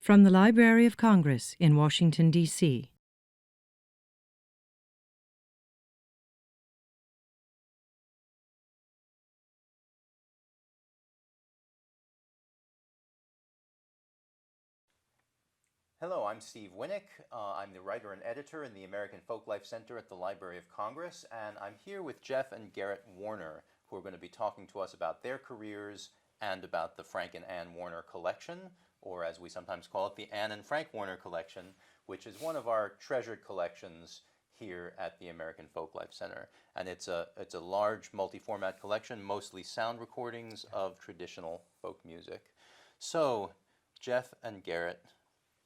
From the Library of Congress in Washington, D.C. Hello, I'm Steve Winick. I'm the writer and editor in the American Folklife Center at the Library of Congress, and I'm here with Jeff and Gerret Warner, who are going to be talking to us about their careers and about the Frank and Ann Warner collection, or as we sometimes call it, the Ann and Frank Warner collection, which is one of our treasured collections here at the American Folklife Center. And it's a large multi-format collection, mostly sound recordings of traditional folk music. So, Jeff and Gerret,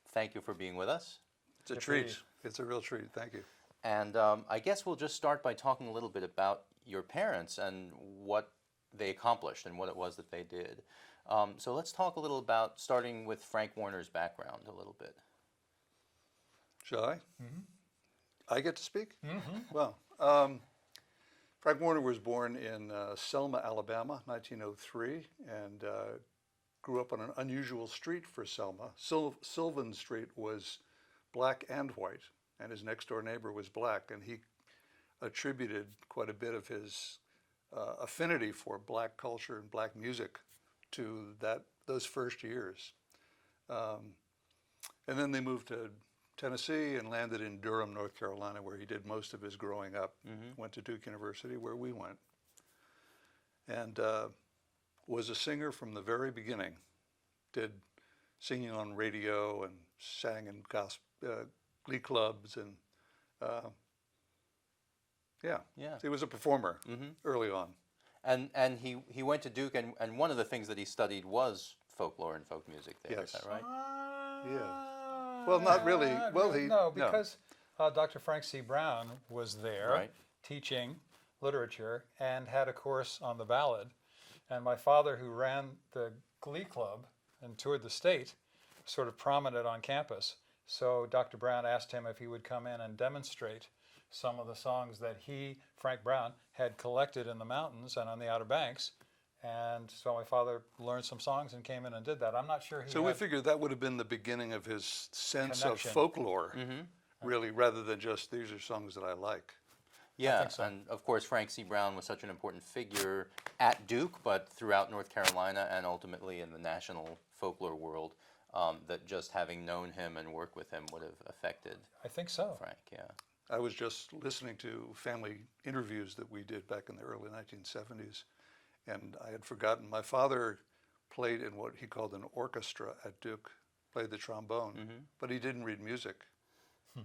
thank you for being with us. It's a treat. It's a real treat. Thank you. And I guess we'll just start by talking a little bit about your parents and what they accomplished and what it was that they did. So let's talk a little about, starting with Frank Warner's background a little bit. Shall I? Mm-hmm. I get to speak? Mm-hmm. Well, Frank Warner was born in Selma, Alabama, 1903, and grew up on an unusual street for Selma. Sylvan Street was black and white, and his next door neighbor was black, and he attributed quite a bit of his affinity for black culture and black music to those first years. And then they moved to Tennessee and landed in Durham, North Carolina, where he did most of his growing up. Mm-hmm. Went to Duke University, where we went, and was a singer from the very beginning. Did singing on radio and sang in glee clubs, and he was a performer early on. And he went to Duke, and one of the things that he studied was folklore and folk music there. Yes. Is that right? Yeah. Well, not really. Well, because Dr. Frank C. Brown was there Right. teaching literature and had a course on the ballad. And my father, who ran the glee club and toured the state, sort of prominent on campus. So Dr. Brown asked him if he would come in and demonstrate some of the songs that he, Frank Brown, had collected in the mountains and on the Outer Banks. And so my father learned some songs and came in and did that. I'm not sure he So we figured that would have been the beginning of his sense Connection. of folklore, really, rather than just, these are songs that I like. Yeah, think so. and of course Frank C. Brown was such an important figure at Duke, but throughout North Carolina and ultimately in the national folklore world, that just having known him and worked with him would have affected I think so. Frank, yeah. I was just listening to family interviews that we did back in the early 1970s, and I had forgotten. My father played in what he called an orchestra at Duke, played the trombone, but he didn't read music.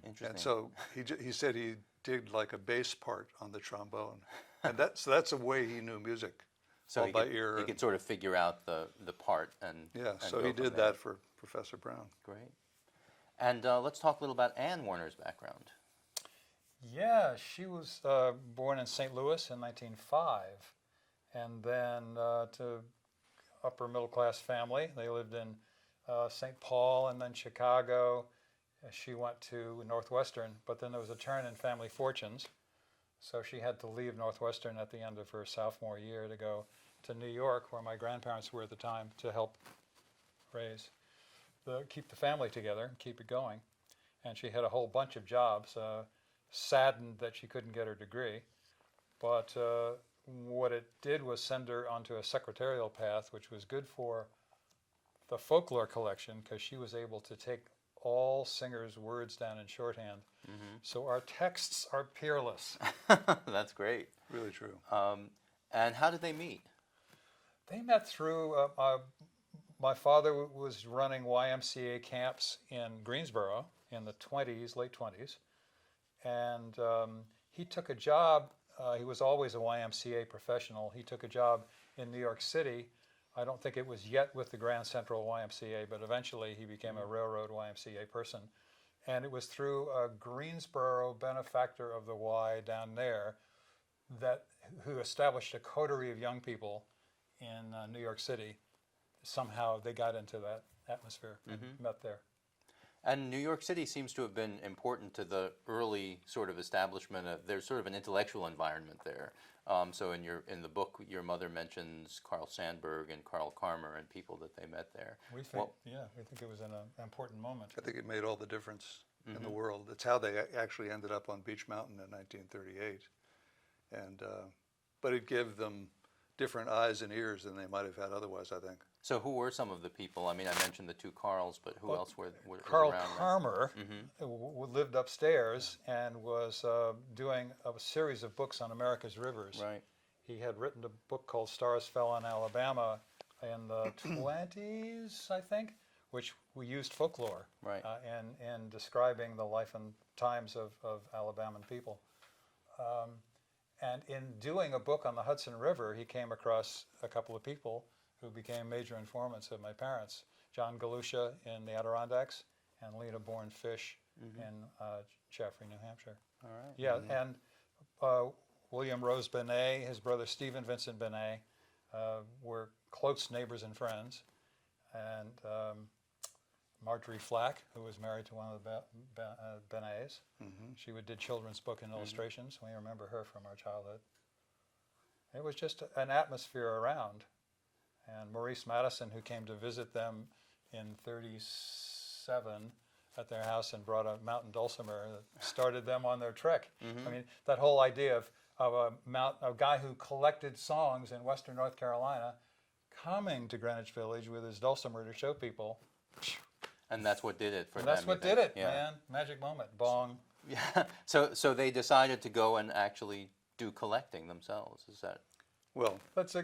Interesting. And so he said he did like a bass part on the trombone, and that's a way he knew music, so all by ear. he could sort of figure out the part and Yeah, and so go he from did there. that for Professor Brown. Great. And let's talk a little about Ann Warner's background. Yeah, she was born in St. Louis in 1905, and then to upper middle class family. They lived in St. Paul and then Chicago. She went to Northwestern, but then there was a turn in family fortunes, so she had to leave Northwestern at the end of her sophomore year to go to New York, where my grandparents were at the time, to help keep the family together, keep it going. And she had a whole bunch of jobs. Saddened that she couldn't get her degree, but what it did was send her onto a secretarial path, which was good for the folklore collection because she was able to take all singers' words down in shorthand. So our texts are peerless. That's great. Really true. And how did they meet? They met through, my father was running YMCA camps in Greensboro in the 20s, late 20s. And he took a job, he was always a YMCA professional. He took a job in New York City. I don't think it was yet with the Grand Central YMCA, but eventually he became a railroad YMCA person. And it was through a Greensboro benefactor of the Y down there who established a coterie of young people in New York City. Somehow they got into that atmosphere and met there. And New York City seems to have been important to the early sort of establishment of, there's sort of an intellectual environment there. So in the book, your mother mentions Carl Sandburg and Carl Karmer and people that they met there. We think, we think it was an important moment. I think it made all the difference in the world. It's how they actually ended up on Beech Mountain in 1938. And, but it gave them different eyes and ears than they might have had otherwise, I think. So who were some of the people? I mean, I mentioned the two Carls, but who else were Carl around then? Karmer lived upstairs and was doing a series of books on America's rivers. Right. He had written a book called Stars Fell on Alabama in the 20s, I think, which we used folklore Right. in describing the life and times of Alabama people. And in doing a book on the Hudson River, he came across a couple of people who became major informants of my parents. John Galusha in the Adirondacks and Lena Bourne Fish in Chaffrey, New Hampshire. All right. Yeah, and William Rose Benet, his brother Stephen Vincent Benet, were close neighbors and friends. And Marjorie Flack, who was married to one of the Benets. She did children's book and illustrations. We remember her from our childhood. It was just an atmosphere around. And Maurice Madison, who came to visit them in '37 at their house and brought a mountain dulcimer that started them on their trek. I mean, that whole idea of a guy who collected songs in western North Carolina coming to Greenwich Village with his dulcimer to show people. And that's what did it for them. That's what you did think? it, man. Magic moment. Bong. Yeah. So they decided to go and actually do collecting themselves. Is that? Well, That's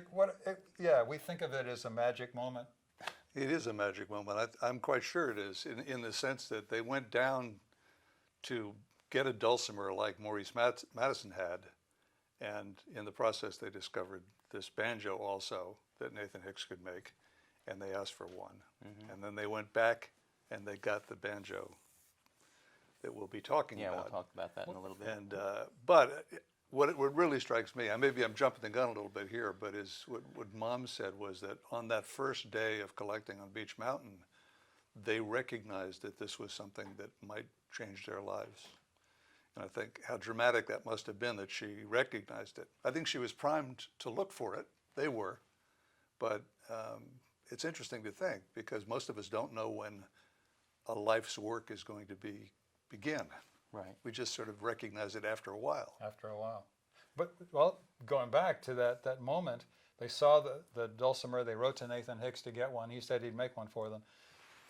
yeah, we think of it as a magic moment. it is a magic moment. I'm quite sure it is, in the sense that they went down to get a dulcimer like Maurice Madison had, and in the process they discovered this banjo also that Nathan Hicks could make, and they asked for one. And then they went back and they got the banjo that we'll be talking Yeah, about. we'll talk about that in a little bit. And but what really strikes me, and maybe I'm jumping the gun a little bit here, but is what Mom said was that on that first day of collecting on Beech Mountain, they recognized that this was something that might change their lives. And I think how dramatic that must have been that she recognized it. I think she was primed to look for it. They were. But it's interesting to think, because most of us don't know when a life's work is going to begin. Right. We just sort of recognize it after a while. After a while. But, well, going back to that moment, they saw the dulcimer, they wrote to Nathan Hicks to get one. He said he'd make one for them.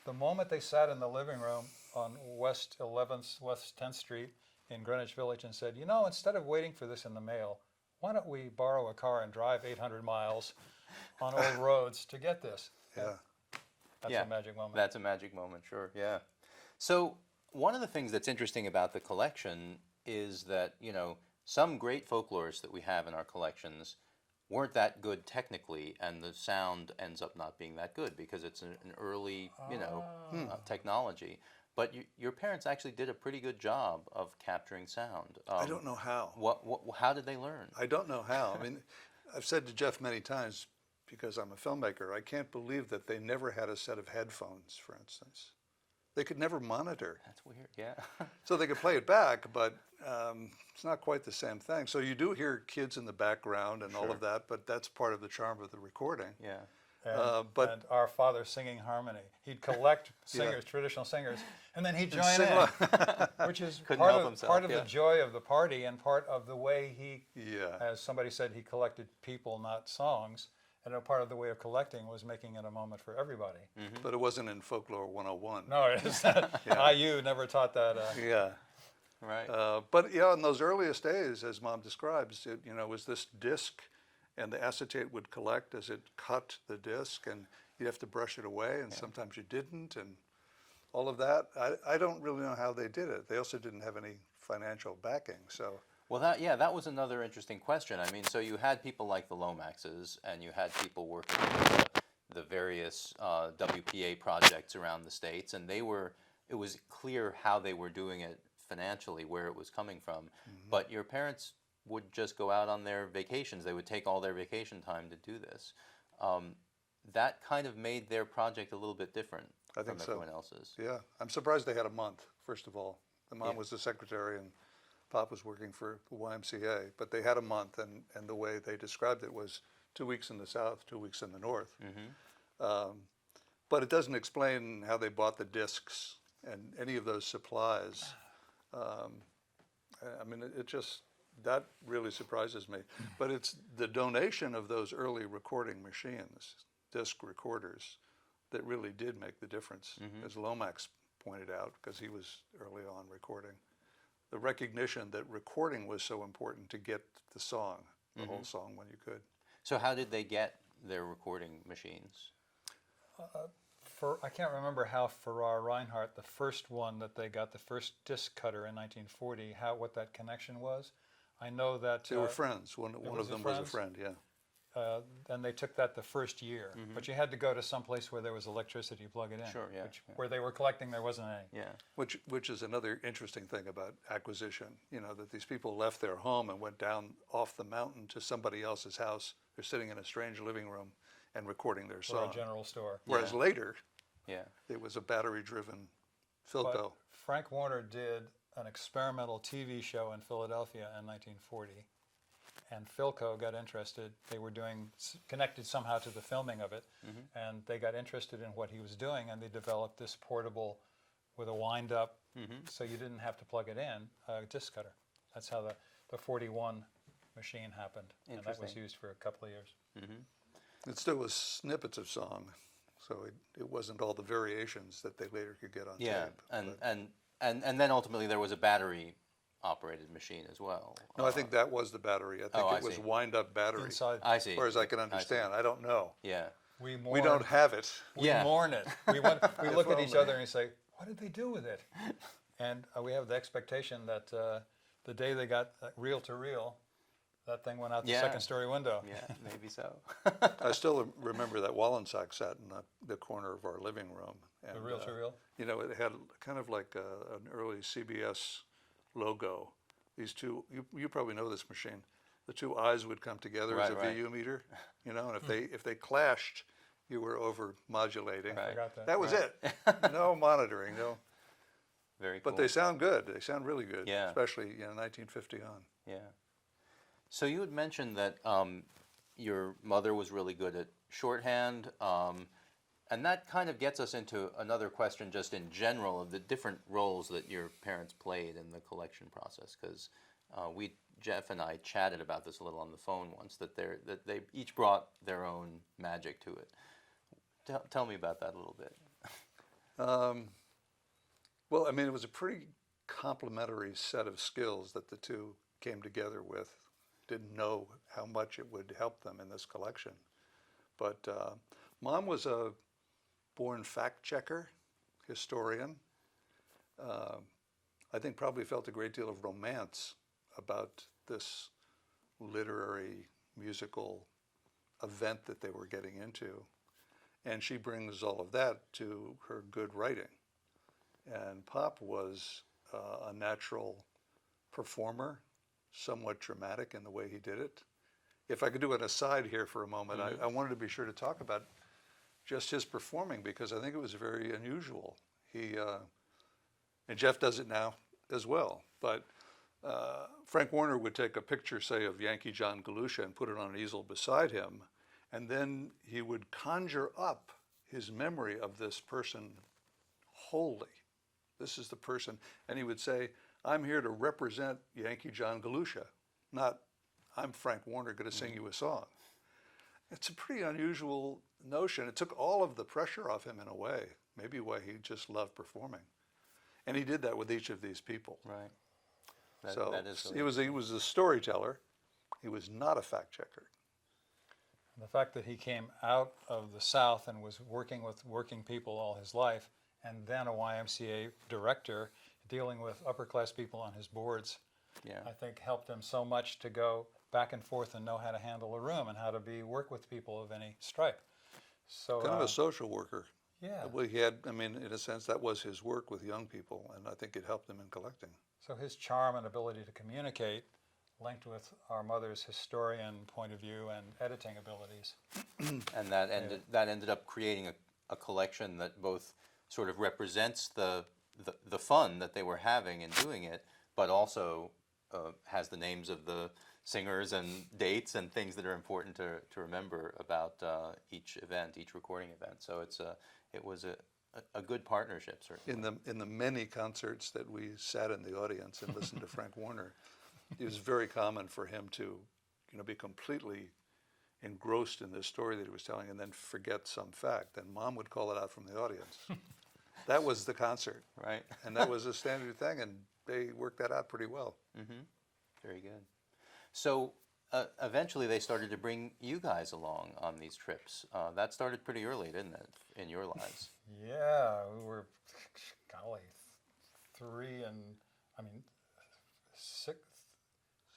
The moment they sat in the living room on West 10th Street in Greenwich Village and said, you know, instead of waiting for this in the mail, why don't we borrow a car and drive 800 miles on old roads to get this? Yeah. That's Yeah, a magic moment. That's a magic moment, sure, yeah. So one of the things that's interesting about the collection is that, you know, some great folklorists that we have in our collections weren't that good technically, and the sound ends up not being that good because it's an early, technology. But your parents actually did a pretty good job of capturing sound. I don't know how. How did they learn? I don't know how. I mean, I've said to Jeff many times, because I'm a filmmaker, I can't believe that they never had a set of headphones, for instance. They could never monitor. That's weird, yeah. So they could play it back, but it's not quite the same thing. So you do hear kids in the background and all of that, but that's part of the charm of the recording. Yeah. And our father singing harmony. He'd collect singers, traditional singers, and then he'd join sing in, along. which is Couldn't part help of, himself, part of yeah. the joy of the party and part of the way he, Yeah. as somebody said, he collected people, not songs. And a part of the way of collecting was making it a moment for everybody. But it wasn't in Folklore 101. No, it's not. IU never taught that. Yeah. Right. But yeah, in those earliest days, as Mom describes, it, you know, was this disc, and the acetate would collect as it cut the disc, and you'd have to brush it away, and sometimes you didn't, and all of that. I don't really know how they did it. They also didn't have any financial backing, so. Well, that was another interesting question. I mean, so you had people like the Lomaxes, and you had people working with the various WPA projects around the states, and it was clear how they were doing it financially, where it was coming from. But your parents would just go out on their vacations. They would take all their vacation time to do this. That kind of made their project a little bit different. I think from so. everyone else's. Yeah, I'm surprised they had a month, first of all. The mom Yeah. was the secretary and Pop was working for the YMCA, but they had a month, and the way they described it was 2 weeks in the south, 2 weeks in the north. But it doesn't explain how they bought the discs and any of those supplies. I mean, it just, that really surprises me. But it's the donation of those early recording machines, disc recorders, that really did make the difference, as Lomax pointed out, because he was early on recording. The recognition that recording was so important to get the song, the whole song when you could. So how did they get their recording machines? I can't remember how Farrar Reinhardt, the first one that they got, the first disc cutter in 1940, what that connection was. I know that They were friends. One was of them a was a friends? friend, yeah. and they took that the first year. But you had to go to some place where there was electricity, plug it in. Sure, yeah, Which, where they were collecting, there wasn't any. Yeah. Which is another interesting thing about acquisition, you know, that these people left their home and went down off the mountain to somebody else's house. They're sitting in a strange living room and recording their Or song. a general store. Whereas Yeah. later, Yeah. it was a battery-driven But Philco. Frank Warner did an experimental TV show in Philadelphia in 1940. And Philco got interested. They were connected somehow to the filming of it, and they got interested in what he was doing, and they developed this portable with a wind-up, so you didn't have to plug it in, disc cutter. That's how the 41 machine happened, and that was Interesting. used for a couple of years. It still was snippets of song, so it wasn't all the variations that they later could get on Yeah, tape. and then ultimately there was a battery-operated machine as well. No, I think that was the battery. I think I it was see. wind-up battery, Inside, I see. as far as I can understand. I don't know. Yeah. we We don't have it. Yeah. mourn it. We look at each only. other and say, what did they do with it? And we have the expectation that the day they got reel-to-reel, that thing went out the Yeah. second-story window. Yeah, maybe so. I still remember that Wallensack sat in the corner of our living room. And, The reel-to-reel. you know, it had kind of like an early CBS logo. These two, you probably know this machine. The two eyes would come together as a Right. VU meter, you know, and if they clashed, you were over modulating. Right. Forgot that. That was it. No monitoring, no. Very cool. But they sound good. They sound really good. Yeah. Especially, 1950 on. Yeah. So you had mentioned that your mother was really good at shorthand, and that kind of gets us into another question just in general of the different roles that your parents played in the collection process, because Jeff and I chatted about this a little on the phone once, that they each brought their own magic to it. Tell me about that a little bit. Well, I mean, it was a pretty complementary set of skills that the two came together with. Didn't know how much it would help them in this collection. But Mom was a born fact checker, historian. I think probably felt a great deal of romance about this literary, musical event that they were getting into. And she brings all of that to her good writing. And Pop was a natural performer, somewhat dramatic in the way he did it. If I could do an aside here for a moment, I wanted to be sure to talk about just his performing, because I think it was very unusual. And Jeff does it now as well, but Frank Warner would take a picture, say, of Yankee John Galusha and put it on an easel beside him, and then he would conjure up his memory of this person wholly. This is the person, and he would say, I'm here to represent Yankee John Galusha, not I'm Frank Warner going to sing you a song. It's a pretty unusual notion. It took all of the pressure off him in a way, maybe why he just loved performing. And he did that with each of these people. Right. So that is he was a storyteller. He was not a fact checker. The fact that he came out of the South and was working with working people all his life, and then a YMCA director dealing with upper-class people on his boards, Yeah. I think helped him so much to go back and forth and know how to handle a room and how to work with people of any stripe. So Kind of a social worker. yeah. Well, he had, I mean, in a sense, that was his work with young people, and I think it helped him in collecting. So his charm and ability to communicate linked with our mother's historian point of view and editing abilities. And that ended up creating a collection that both sort of represents the fun that they were having in doing it, but also has the names of the singers and dates and things that are important to remember about each event, each recording event. So it was a good partnership, certainly. In the many concerts that we sat in the audience and listened to Frank Warner, it was very common for him to, be completely engrossed in this story that he was telling and then forget some fact. And Mom would call it out from the audience. That was the concert, Right. and that was a standard thing, and they worked that out pretty well. Mm-hmm. Very good. So eventually they started to bring you guys along on these trips. That started pretty early, didn't it, in your lives? Yeah, we were, golly, 6.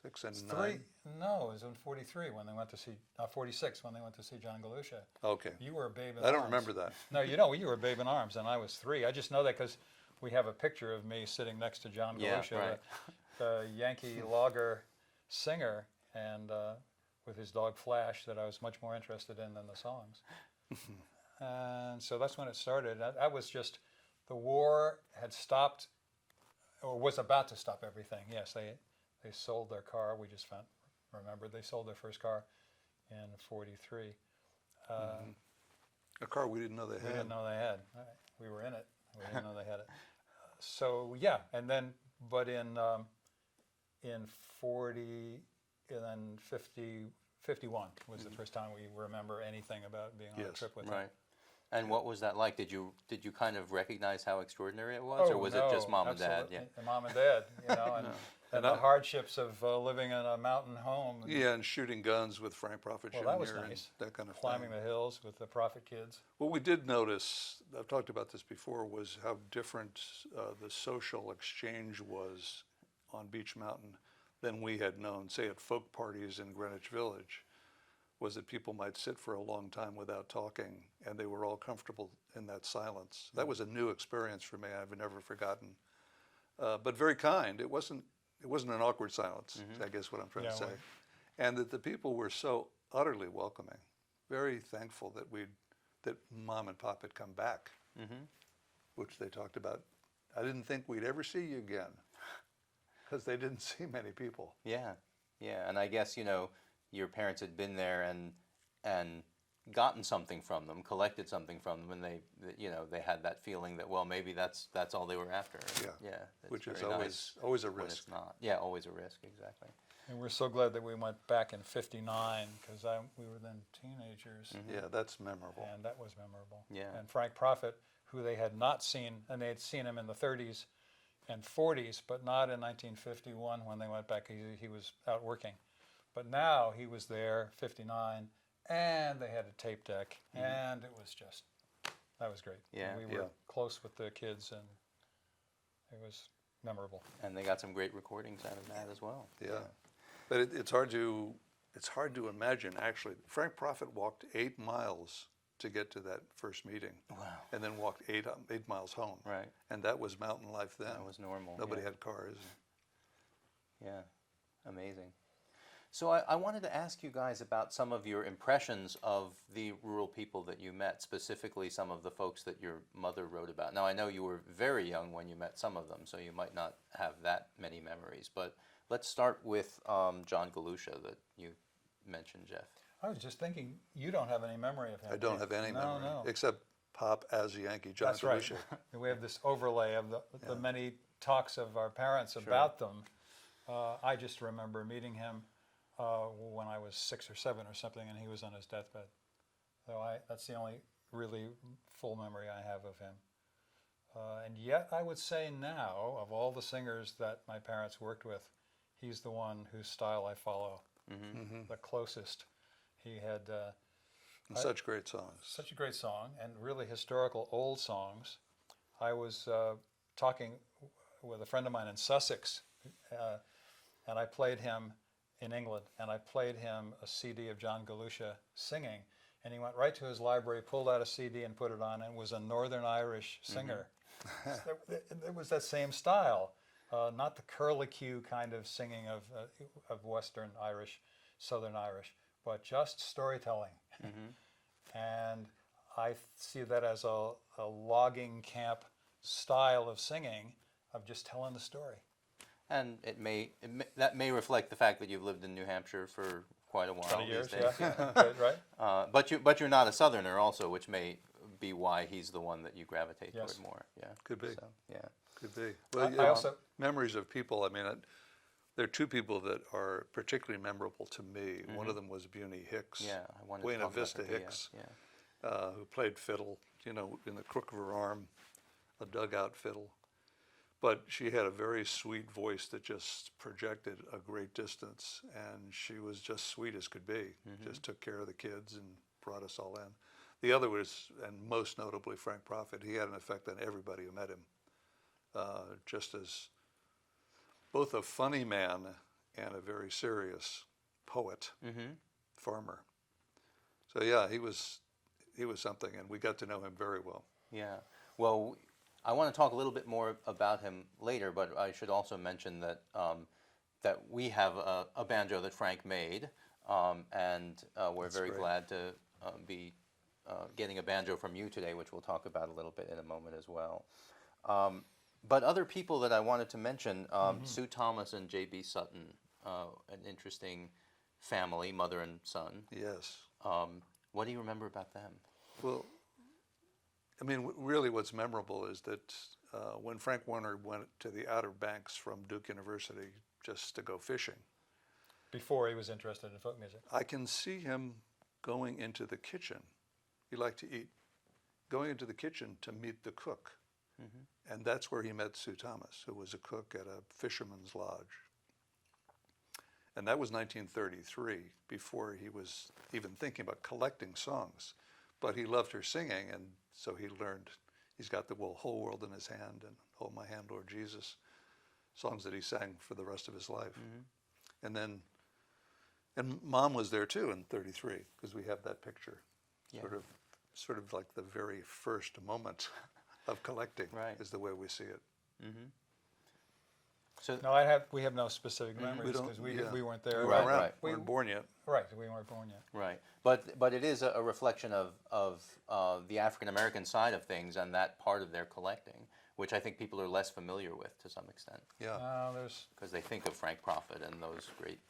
6 and 3. 9. No, it was in 43 when they went to see, 46 when they went to see John Galusha. Okay. You were a babe in I don't arms. remember that. No, you were a babe in arms, and I was 3. I just know that because we have a picture of me sitting next to John Galusha, Yeah, right. the Yankee logger singer, and with his dog Flash that I was much more interested in than the songs. And so that's when it started. That was just, the war had stopped, or was about to stop everything. Yes, they sold their car. We just remembered they sold their first car in 43. A car we didn't know they had. We didn't know they had. We were in it. We didn't know they had it. So yeah, and then, but in 40, and then 51 was the first time we remember anything about being on a Yes, trip with Right. them. And what was that like? Did you kind of recognize how extraordinary it was, or was it just Mom and Dad? absolutely. And Mom and Dad, and the hardships of living in a mountain home. Yeah, and shooting guns with Frank Prophet Well, Jr. that was and nice. that kind of Climbing thing. the hills with the Prophet kids. What we did notice, I've talked about this before, was how different the social exchange was on Beach Mountain than we had known, say at folk parties in Greenwich Village, was that people might sit for a long time without talking, and they were all comfortable in that silence. That was a new experience for me. I've never forgotten. But very kind. It wasn't an awkward silence, I guess what I'm trying to say. And that the people were so utterly welcoming, very thankful that Mom and Pop had come back, which they talked about. I didn't think we'd ever see you again, because they didn't see many people. Yeah, yeah. And I guess, your parents had been there and gotten something from them, collected something from them, and they had that feeling that, well, maybe that's all they were after. Yeah, that's which is very nice always a when risk. it's not. Yeah, always a risk, exactly. And we're so glad that we went back in 59 because we were then teenagers. Yeah, that's memorable. And that was memorable. Yeah. And Frank Prophet, who they had not seen, and they had seen him in the 30s and 40s, but not in 1951 when they went back. He was out working. But now he was there, 59, and they had a tape deck, and it was just, that was great. Yeah. And we were close with the kids, and it was memorable. And they got some great recordings out of that as well. Yeah, but it's hard to imagine, actually. Frank Prophet walked 8 miles to get to that first meeting. Wow. And then walked 8 miles home. Right. And that was mountain life then. That was normal. Nobody yeah. had cars. Yeah, amazing. So I wanted to ask you guys about some of your impressions of the rural people that you met, specifically some of the folks that your mother wrote about. Now, I know you were very young when you met some of them, so you might not have that many memories, but let's start with John Galusha that you mentioned, Jeff. I was just thinking, you don't have any memory of him. I don't have any memory, No. except Pop as a Yankee, John That's right. Galusha. We have this overlay of the many talks of our parents about them. I just remember meeting him when I was 6 or 7 or something, and he was on his deathbed. So that's the only really full memory I have of him. And yet I would say now, of all the singers that my parents worked with, he's the one whose style I follow the closest. He had Such great songs. such a great song, and really historical old songs. I was talking with a friend of mine in Sussex, and I played him in England, and I played him a CD of John Galusha singing, and he went right to his library, pulled out a CD and put it on, and was a Northern Irish singer. It was that same style, not the curlicue kind of singing of Western Irish, Southern Irish, but just storytelling. And I see that as a logging camp style of singing, of just telling the story. And that may reflect the fact that you've lived in New Hampshire for quite a while 20 these years, days. yeah. Right? But you're not a Southerner also, which may be why he's the one that you gravitate Yes. toward more. Yeah. Could be. So, yeah. Could be. Well, I also, memories of people. I mean, there are two people that are particularly memorable to me. One of them was Bunie Hicks, Yeah. I wanted to Buena talk about Vista her, yeah, Hicks, Yeah. who played fiddle, you know, in the crook of her arm, a dugout fiddle. But she had a very sweet voice that just projected a great distance, and she was just sweet as could be. Just took care of the kids and brought us all in. The other was, and most notably, Frank Prophet. He had an effect on everybody who met him, just as both a funny man and a very serious poet, farmer. So yeah, he was something, and we got to know him very well. Yeah. Well, I want to talk a little bit more about him later, but I should also mention that that we have a banjo that Frank made, and we're That's very great. glad to be getting a banjo from you today, which we'll talk about a little bit in a moment as well. But other people that I wanted to mention, Sue Thomas and J.B. Sutton, an interesting family, mother and son. Yes. What do you remember about them? Well, I mean, really what's memorable is that when Frank Warner went to the Outer Banks from Duke University just to go fishing, before he was interested in folk music. I can see him going into the kitchen. He liked to eat. Going into the kitchen to meet the cook. And that's where he met Sue Thomas, who was a cook at a fisherman's lodge. And that was 1933, before he was even thinking about collecting songs. But he loved her singing, and so he learned. He's got the whole world in his hand and Hold My Hand, Lord Jesus, songs that he sang for the rest of his life. And then, and Mom was there too in 33, because we have that picture, sort of like the very first moment of collecting, Right. is the way we see it. So No, we have no specific memories don't- because we yeah. weren't there. We Right, weren't around. right. We weren't born yet. Right, we weren't born yet. Right, but it is a reflection of the African American side of things and that part of their collecting, which I think people are less familiar with to some extent, Yeah. There's because they think of Frank Prophet and those great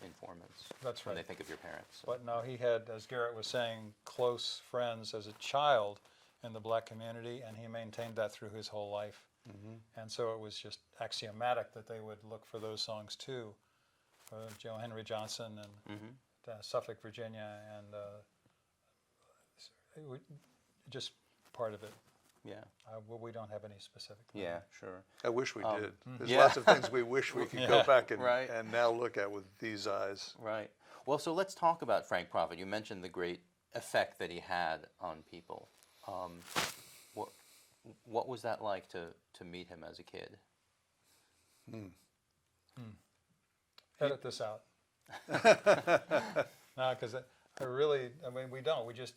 informants. That's when right. they think of your parents. So. But no, he had, as Gerret was saying, close friends as a child in the black community, and he maintained that through his whole life. And so it was just axiomatic that they would look for those songs too, for Joe Henry Johnson and Suffolk, Virginia, and just part of it. Yeah, Well, we don't have any specific. yeah, sure. I wish we did. There's Yeah. lots of things we wish we could go back and, Right. and now look at with these eyes. Right. Well, so let's talk about Frank Prophet. You mentioned the great effect that he had on people. What was that like to meet him as a kid? Edit this out. No, because I mean, we don't. We just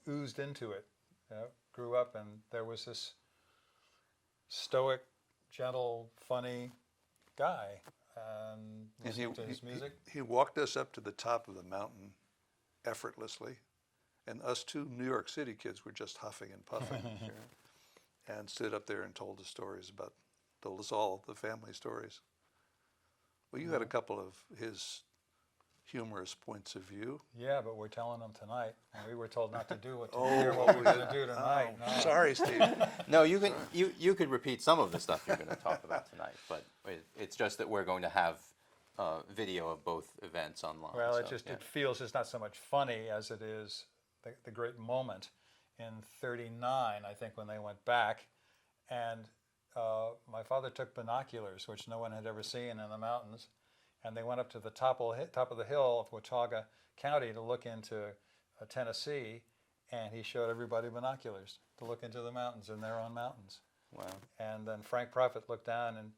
oozed into it. You know, grew up, and there was this stoic, gentle, funny guy, and And listened to his music. he walked us up to the top of the mountain effortlessly. And us two New York City kids were just huffing and puffing. And stood up there and told us all the family stories. Well, you had a couple of his humorous points of view. Yeah, but we're telling them tonight, and we were told not to do what Oh, hear what we're going to do tonight. Oh, No. sorry, Steve. No, you could repeat some of the stuff you're going to talk about tonight, but it's just that we're going to have video of both events online. Well, so, it feels it's not so much funny as it is the great moment in '39, I think, when they went back, and my father took binoculars, which no one had ever seen in the mountains, and they went up to the top of the hill of Watauga County to look into Tennessee, and he showed everybody binoculars to look into the mountains in their own mountains. Wow. And then Frank Prophet looked down, and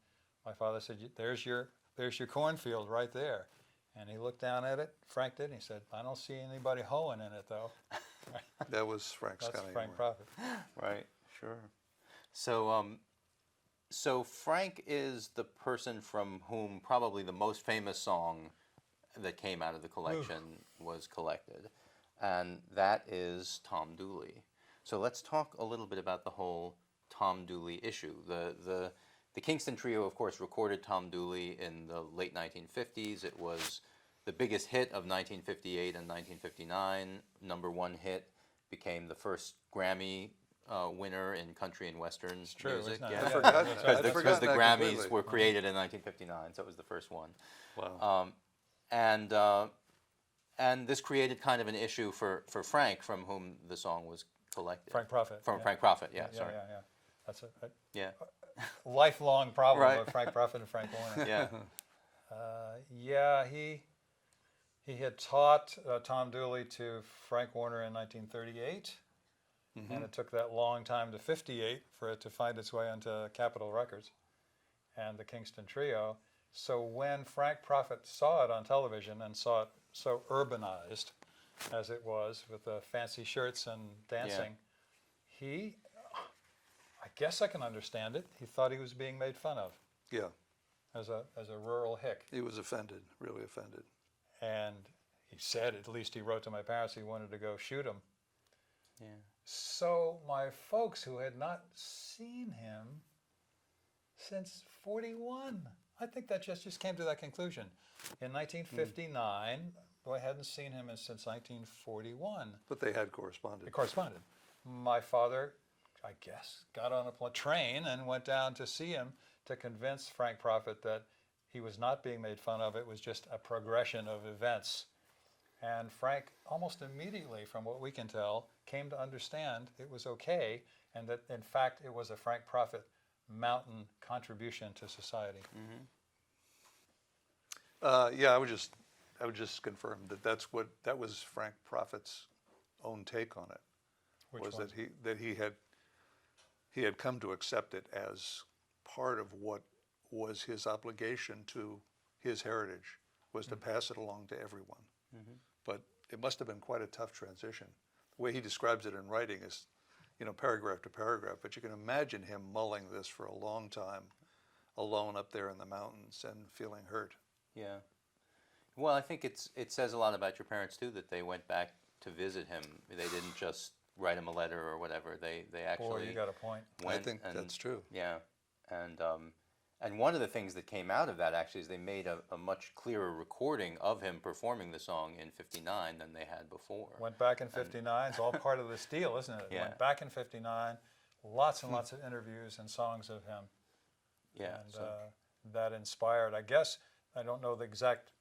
my father said, "There's your cornfield right there." And he looked down at it. Frank did. And he said, "I don't see anybody hoeing in it, though." That was Frank's That's kind of Frank humor. Prophet. Right. Sure. So Frank is the person from whom probably the most famous song that came out of the collection was collected. and that is Tom Dooley. So let's talk a little bit about the whole Tom Dooley issue. The Kingston Trio, of course, recorded Tom Dooley in the late 1950s. It was the biggest hit of 1958 and 1959. Number one hit, became the first Grammy winner in country and western music. Isn't it? Yeah. I forgot that. Because I'd the forgotten that Grammys completely. were created in 1959, so it was the first one. Wow. And this created kind of an issue for Frank, from whom the song was collected. Frank Prophet. From yeah. Frank Prophet, yeah, Yeah, sorry. yeah. That's a Yeah, lifelong problem Right. of Frank Prophet and Frank Warner. yeah, Yeah, he had taught Tom Dooley to Frank Warner in 1938, and it took that long time to 58 for it to find its way onto Capitol Records and the Kingston Trio. So when Frank Prophet saw it on television and saw it so urbanized as it was with the fancy shirts and dancing, I guess I can understand it. He thought he was being made fun of Yeah. as a rural hick. He was offended, really offended. And he said, at least he wrote to my parents, he wanted to go shoot him. yeah. So my folks, who had not seen him since 41, I think that just came to that conclusion. In 1959, I hadn't seen him since 1941. But they had corresponded. They corresponded. My father, I guess, got on a train and went down to see him to convince Frank Prophet that he was not being made fun of. It was just a progression of events. And Frank, almost immediately, from what we can tell, came to understand it was okay, and that, in fact, it was a Frank Prophet mountain contribution to society. Yeah, I would just confirm that that was Frank Prophet's own take on it. Which was one? that he had come to accept it as part of what was his obligation to his heritage, was to pass it along to everyone. But it must have been quite a tough transition. The way he describes it in writing is, paragraph to paragraph, but you can imagine him mulling this for a long time, alone up there in the mountains and feeling hurt. Yeah. Well, I think it says a lot about your parents too, that they went back to visit him. They didn't just write him a letter or whatever. They actually Boy, you got a point. went. I think that's true. Yeah, and one of the things that came out of that actually is they made a much clearer recording of him performing the song in '59 than they had before. Went back in '59. It's all part of this deal, isn't it? Yeah. Went back in '59. Lots and lots of interviews and songs of him. Yeah. And So, that inspired, I guess, I don't know the exact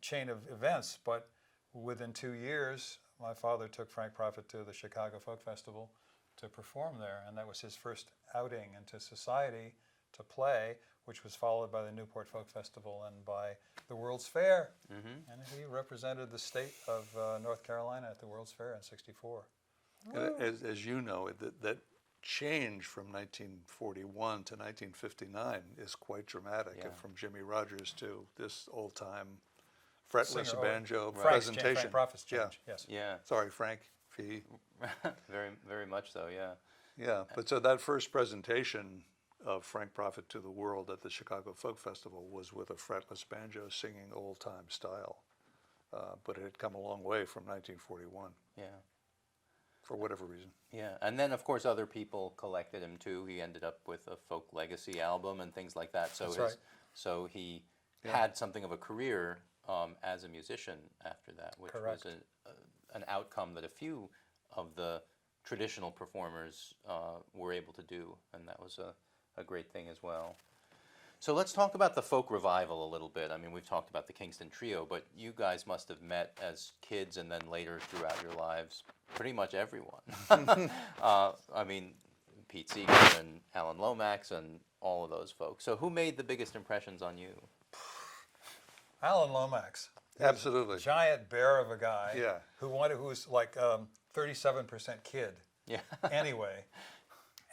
chain of events, but within 2 years, my father took Frank Prophet to the Chicago Folk Festival to perform there, and that was his first outing into society to play, which was followed by the Newport Folk Festival and by the World's Fair. And he represented the state of North Carolina at the World's Fair in '64. And as you know, that change from 1941 to 1959 is quite dramatic. Yeah. From Jimmy Rogers to this old-time fretless Singer, banjo Frank's presentation. Frank Prophet's change, yes. yeah. Sorry, Frank. Fee. Very, very much so. Yeah. Yeah, but so that first presentation of Frank Prophet to the world at the Chicago Folk Festival was with a fretless banjo singing old-time style. But it had come a long way from 1941, Yeah. for whatever reason. Yeah, and then of course other people collected him too. He ended up with a folk legacy album and things like that. So That's right. so he had something of a career as a musician after that, which Correct. was an outcome that a few of the traditional performers were able to do, and that was a great thing as well. So let's talk about the folk revival a little bit. I mean, we've talked about the Kingston Trio, but you guys must have met as kids and then later throughout your lives pretty much everyone. I mean, Pete Seeger and Alan Lomax and all of those folks. So who made the biggest impressions on you? Alan Lomax. Absolutely. Giant bear of a guy. Yeah. Who was like 37% kid Yeah. anyway.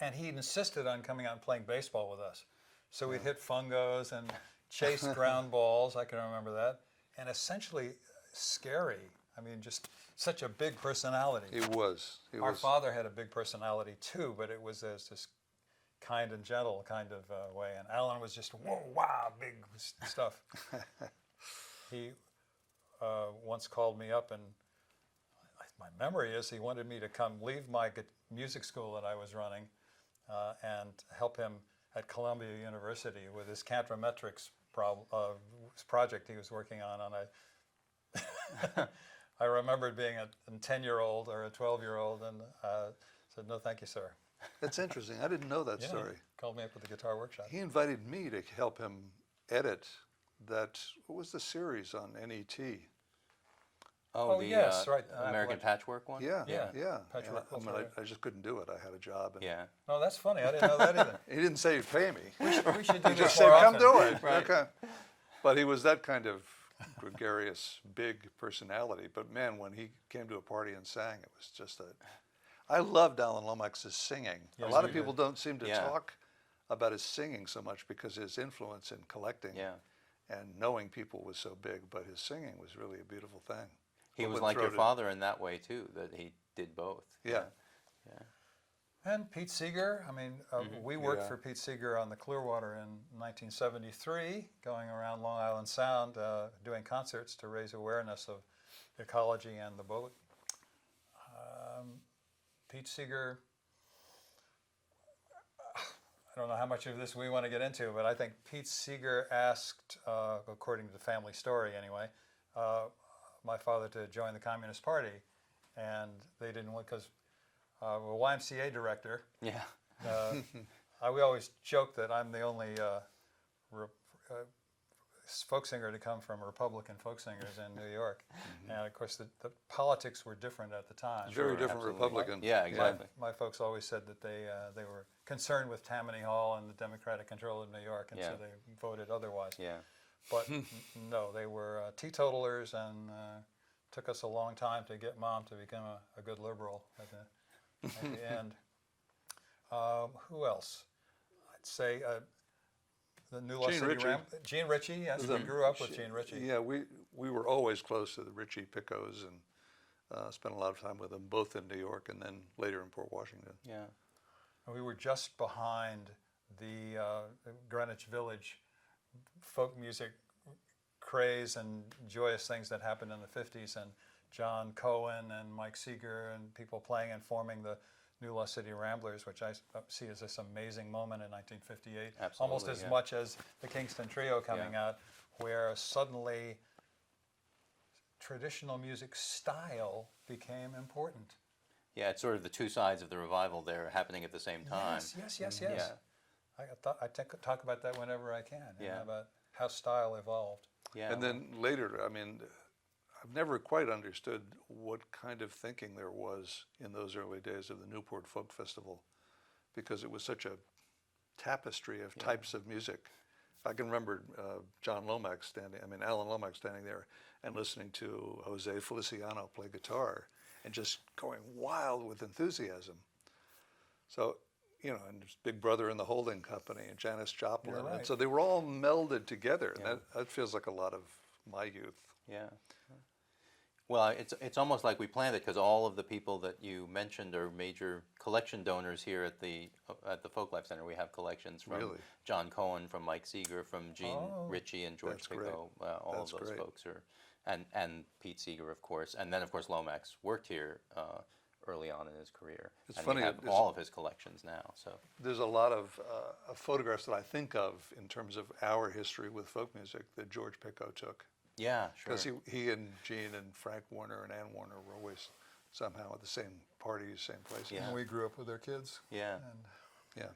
And he insisted on coming out and playing baseball with us. So we'd hit fungos and chase ground balls, I can remember that. And essentially scary. I mean, just such a big personality. He was. Our father had a big personality too, but it was as this kind and gentle kind of way. And Alan was just, whoa, wow, big stuff. He once called me up and my memory is he wanted me to come leave my music school that I was running and help him at Columbia University with his cantometrics project he was working on. And I remembered being a 10-year-old or a 12-year-old and said, no, thank you, sir. That's interesting. I didn't know that Yeah, story. called me up with the guitar workshop. He invited me to help him edit that, what was the series on NET? Oh, the yes, right. American Patchwork one? Yeah, Yeah. yeah. Patchwork And I just couldn't do it. I had a job. And Yeah. Oh, that's funny. I didn't know that either. He didn't say he'd pay me. We should do He this just more said, come often. do it. Right. Okay. But he was that kind of gregarious, big personality. But man, when he came to a party and sang, it was just I loved Alan Lomax's singing. Yes, a lot we of people did. don't seem to Yeah. talk about his singing so much because his influence in collecting Yeah. and knowing people was so big, but his singing was really a beautiful thing. He was Open like your throated. father in that way too, that he did both. Yeah. And Pete Seeger, I mean, we worked Yeah. for Pete Seeger on the Clearwater in 1973, going around Long Island Sound, doing concerts to raise awareness of ecology and the boat. Pete Seeger, I don't know how much of this we want to get into, but I think Pete Seeger asked, according to the family story anyway, my father to join the Communist Party, and they didn't want, because a YMCA director. Yeah. We always joke that I'm the only folk singer to come from Republican folk singers in New York. And of course, the politics were different at the time. Very different absolutely. Republican. Yeah, exactly. My folks always said that they were concerned with Tammany Hall and the Democratic control of New York, and so Yeah. they voted otherwise. Yeah. But no, they were teetotalers, and took us a long time to get Mom to become a good liberal at the end. Who else? I'd say the New Lost Gene City Ritchie. Gene Ritchie, yes, we grew up with Gene Ritchie. Yeah, we were always close to the Ritchie Piccos and spent a lot of time with them, both in New York and then later in Port Washington. Yeah. And we were just behind the Greenwich Village folk music craze and joyous things that happened in the 50s, and John Cohen and Mike Seeger and people playing and forming the New Lost City Ramblers, which I see as this amazing moment in 1958, almost Absolutely, as yeah. much as the Kingston Trio coming out, where suddenly traditional music style became important. Yeah, it's sort of the two sides of the revival there happening at the same time. Yes. Yeah. I talk about that whenever I can, Yeah. about how style evolved. Yeah. And then later, I mean, I've never quite understood what kind of thinking there was in those early days of the Newport Folk Festival, because it was such a tapestry of types of music. I can remember Alan Lomax standing there and listening to Jose Feliciano play guitar and just going wild with enthusiasm. So, you know, and there's Big Brother and the Holding Company and Janis Joplin. You're right. And so they were all melded together. And that feels like a lot of my youth. Yeah. Well, it's almost like we planned it, because all of the people that you mentioned are major collection donors here at the Folklife Center. We have collections from Really? John Cohen, from Mike Seeger, from Gene Oh. Ritchie and George That's great. Picot. All That's of those great. folks are, and Pete Seeger, of course, and then of course Lomax worked here early on in his career. It's and funny, we have it's- all of his collections now. So There's a lot of photographs that I think of in terms of our history with folk music that George Picot took. yeah, sure. Because he and Gene and Frank Warner and Ann Warner were always somehow at the same parties, same places. Yeah. And we grew up with their kids. Yeah. And Yeah.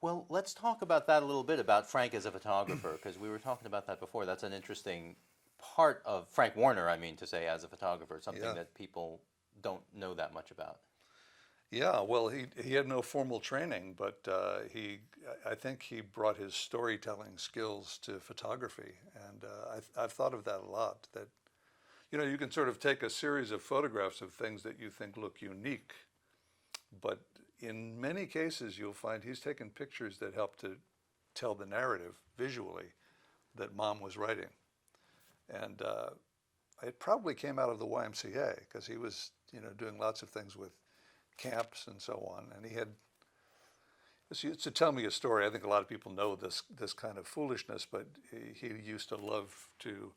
Well, let's talk about that a little bit, about Frank as a photographer, because we were talking about that before. That's an interesting part of Frank Warner, I mean to say, as a photographer, something Yeah. that people don't know that much about. Yeah, well, he had no formal training, but I think he brought his storytelling skills to photography, and I've thought of that a lot. That, you know, you can sort of take a series of photographs of things that you think look unique, but in many cases you'll find he's taken pictures that help to tell the narrative visually that Mom was writing, and it probably came out of the YMCA, because he was, you know, doing lots of things with camps and so on, and he had, to tell me a story, I think a lot of people know this kind of foolishness, but he used to love to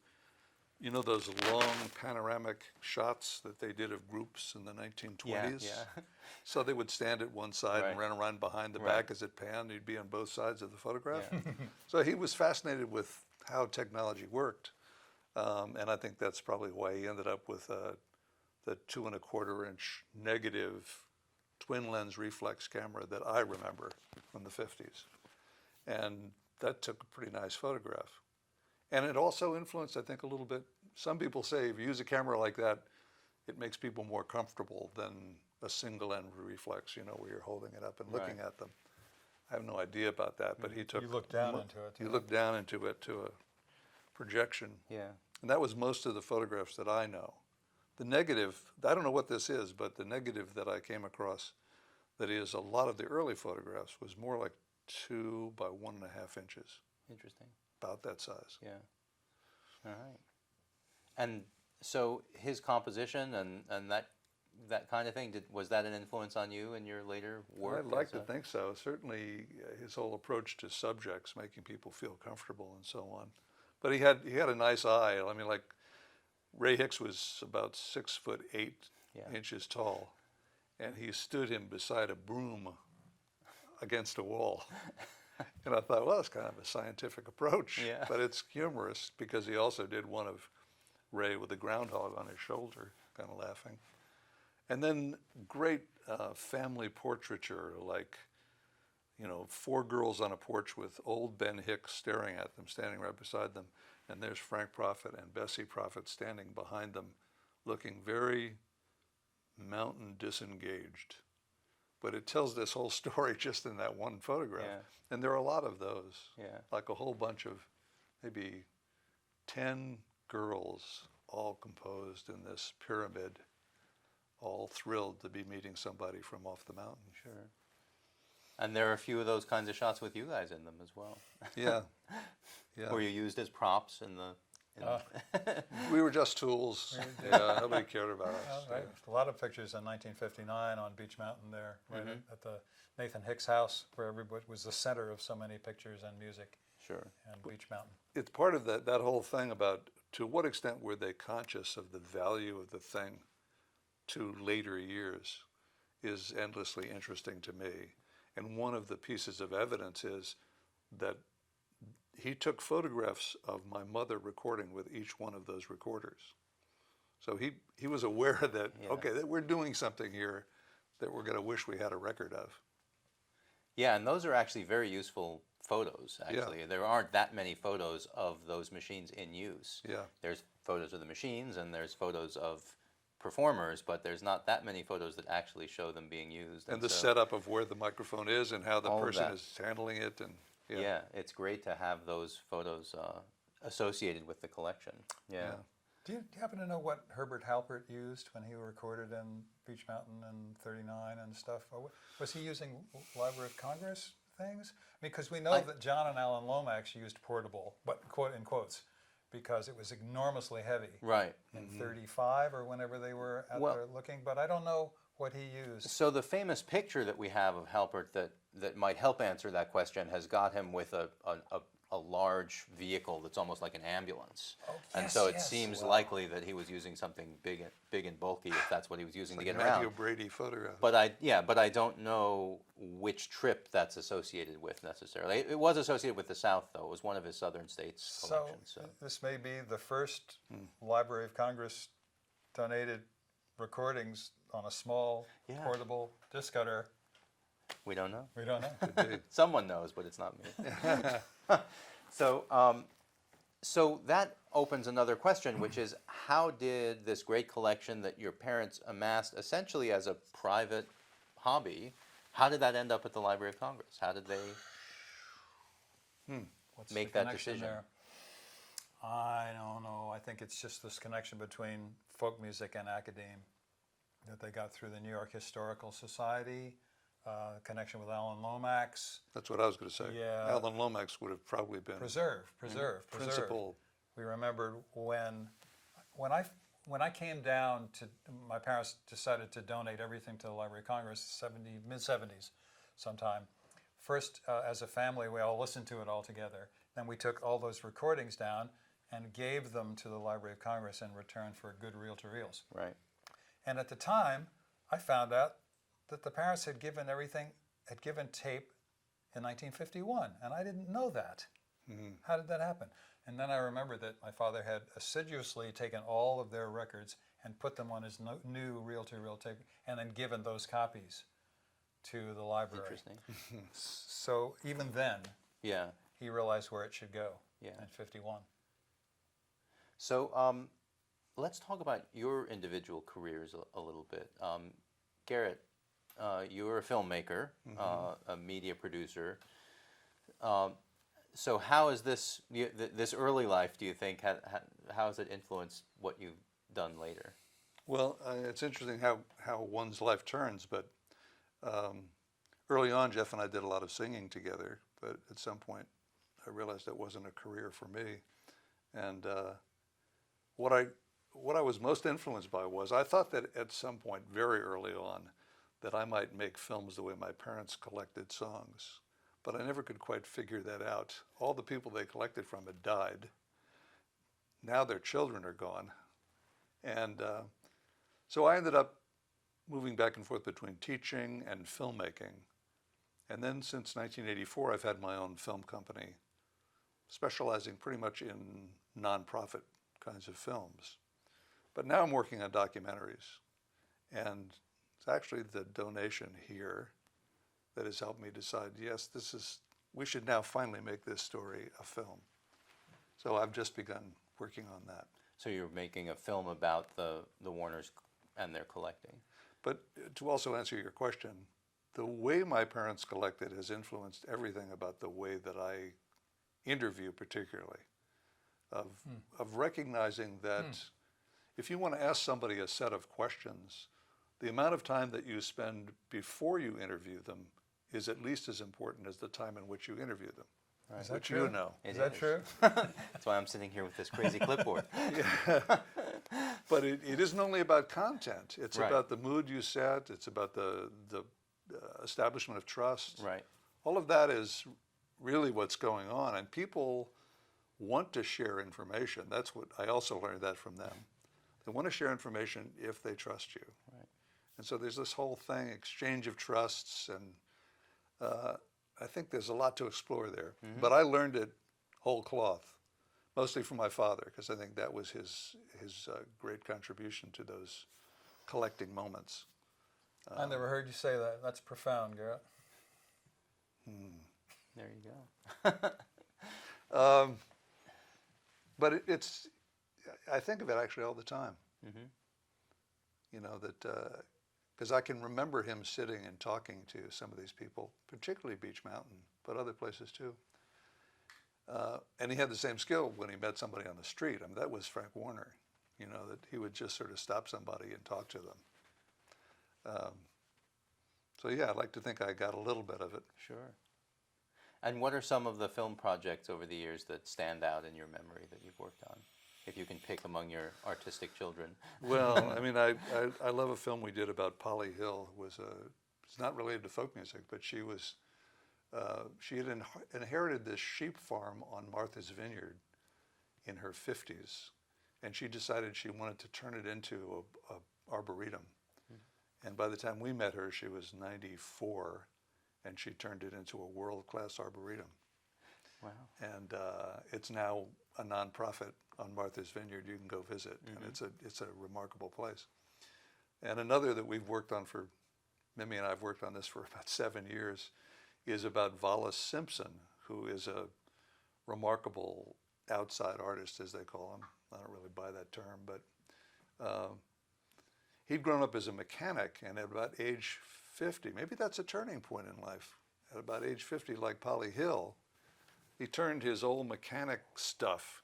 You know those long panoramic shots that they did of groups in the 1920s? Yeah. So they would stand at one side and Right. run around behind the Right. back as it panned. He'd be on both sides of the photograph. Yeah. So he was fascinated with how technology worked. And I think that's probably why he ended up with the 2¼ inch negative twin lens reflex camera that I remember from the 50s. And that took a pretty nice photograph. And it also influenced, I think, a little bit. Some people say if you use a camera like that, it makes people more comfortable than a single end reflex, you know, where you're holding it up and looking Right. at them. I have no idea about that, but he took. You look down into it. You look down into it to a projection. Yeah. And that was most of the photographs that I know. The negative, I don't know what this is, but the negative that I came across, that is a lot of the early photographs, was more like 2 by 1½ inches, Interesting. about that size. Yeah. All right. And so his composition and that kind of thing, was that an influence on you in your later work? I'd like as to a- think so. Certainly his whole approach to subjects, making people feel comfortable and so on. But he had a nice eye. I mean, like Ray Hicks was about 6'8" Yeah. inches tall, and he stood him beside a broom against a wall. And I thought, well, that's kind of a scientific approach, Yeah. but it's humorous because he also did one of Ray with a groundhog on his shoulder, kind of laughing. And then great family portraiture, like, you know, 4 girls on a porch with old Ben Hicks staring at them, standing right beside them. And there's Frank Prophet and Bessie Prophet standing behind them, looking very mountain disengaged. But it tells this whole story just in that one photograph. Yeah. And there are a lot of those, Yeah. like a whole bunch of maybe 10 girls all composed in this pyramid, all thrilled to be meeting somebody from off the mountain. Sure. And there are a few of those kinds of shots with you guys in them as well. Yeah, yeah. Were you used as props in the? We were just tools. Yeah, nobody cared about us. Right. A lot of pictures in 1959 on Beach Mountain there, right at the Nathan Hicks house, where everybody was the center of so many pictures and music, Sure. and Beach Mountain. It's part of that whole thing about to what extent were they conscious of the value of the thing to later years is endlessly interesting to me. And one of the pieces of evidence is that he took photographs of my mother recording with each one of those recorders. So he was aware that, Yeah. okay, that we're doing something here that we're going to wish we had a record of. Yeah, and those are actually very useful photos, actually. There aren't that many photos of those machines in use. Yeah. There's photos of the machines and there's photos of performers, but there's not that many photos that actually show them being used. And the so, setup of where the microphone is and how the All of person that. is handling it. And yeah, it's great to have those photos associated with the collection. Yeah. Do you happen to know what Herbert Halpert used when he recorded in Beach Mountain in '39 and stuff? Or was he using Library of Congress things? Because we know that John and Alan Lomax used portable, but quote in quotes, because it was enormously heavy Right. in '35 or whenever they were out Well- there looking. But I don't know what he used. So the famous picture that we have of Halpert that might help answer that question has got him with a large vehicle that's almost like an ambulance. And so it yes, seems wow. likely that he was using something big and bulky if that's what he was using to get Matthew around. Brady photograph. But I don't know which trip that's associated with necessarily. It was associated with the South though. It was one of his southern states So collections. So this may be the first Library of Congress donated recordings on a small Yeah. portable disc cutter. we don't know. We don't know. Someone knows, but it's not me. So that opens another question, which is how did this great collection that your parents amassed essentially as a private hobby, how did that end up at the Library of Congress? How did they What's make the that connection decision? there? I don't know. I think it's just this connection between folk music and academe that they got through the New York Historical Society, connection with Alan Lomax. That's what I was going to say. Yeah. Alan Lomax would have probably been Preserve. principal. We remembered when I came down to, my parents decided to donate everything to the Library of Congress, mid-70s sometime. First, as a family, we all listened to it all together. Then we took all those recordings down and gave them to the Library of Congress in return for good reel-to-reels. Right. And at the time, I found out that the parents had given tape in 1951, and I didn't know that. How did that happen? And then I remembered that my father had assiduously taken all of their records and put them on his new reel-to-reel tape, and then given those copies to the library. Interesting. So even then, Yeah. he realized where it should go Yeah. in 51. So let's talk about your individual careers a little bit. Gerret, you're a filmmaker, a media producer. So how is this early life, do you think, how has it influenced what you've done later? Well, it's interesting how one's life turns, but early on, Jeff and I did a lot of singing together, but at some point I realized that wasn't a career for me. And what I was most influenced by was I thought that at some point very early on that I might make films the way my parents collected songs, but I never could quite figure that out. All the people they collected from had died. Now their children are gone. And so I ended up moving back and forth between teaching and filmmaking. And then since 1984, I've had my own film company, specializing pretty much in nonprofit kinds of films. But now I'm working on documentaries. And it's actually the donation here that has helped me decide, yes, we should now finally make this story a film. So I've just begun working on that. So you're making a film about the Warners and their collecting. But to also answer your question, the way my parents collected has influenced everything about the way that I interview, particularly, of recognizing that if you want to ask somebody a set of questions, the amount of time that you spend before you interview them is at least as important as the time in which you interview them. Is that which true? you know. Is that true? That's why I'm sitting here with this crazy clipboard. But it isn't only about content. It's Right. about the mood you set. It's about the establishment of trust. Right. All of that is really what's going on. And people want to share information. That's what I also learned that from them. They want to share information if they trust you. Right. And so there's this whole thing, exchange of trusts, and I think there's a lot to explore there. But I learned it whole cloth, mostly from my father, because I think that was his great contribution to those collecting moments. I never heard you say that. That's profound, Gerret. There you go. But I think of it actually all the time. You know, that, because I can remember him sitting and talking to some of these people, particularly Beach Mountain, but other places too. And he had the same skill when he met somebody on the street. I mean, that was Frank Warner, you know, that he would just sort of stop somebody and talk to them. So yeah, I'd like to think I got a little bit of it. Sure. And what are some of the film projects over the years that stand out in your memory that you've worked on? If you can pick among your artistic children. Well, I mean, I love a film we did about Polly Hill. It's not related to folk music, but she had inherited this sheep farm on Martha's Vineyard in her 50s, and she decided she wanted to turn it into a arboretum. And by the time we met her, she was 94, and she turned it into a world-class arboretum. Wow. And it's now a nonprofit on Martha's Vineyard. You can go visit, and it's a remarkable place. And another that we've worked on Mimi and I have worked on this for about 7 years, is about Vollis Simpson, who is a remarkable outside artist, as they call him. I don't really buy that term, but he'd grown up as a mechanic, and at about age 50, maybe that's a turning point in life, at about age 50, like Polly Hill, he turned his old mechanic stuff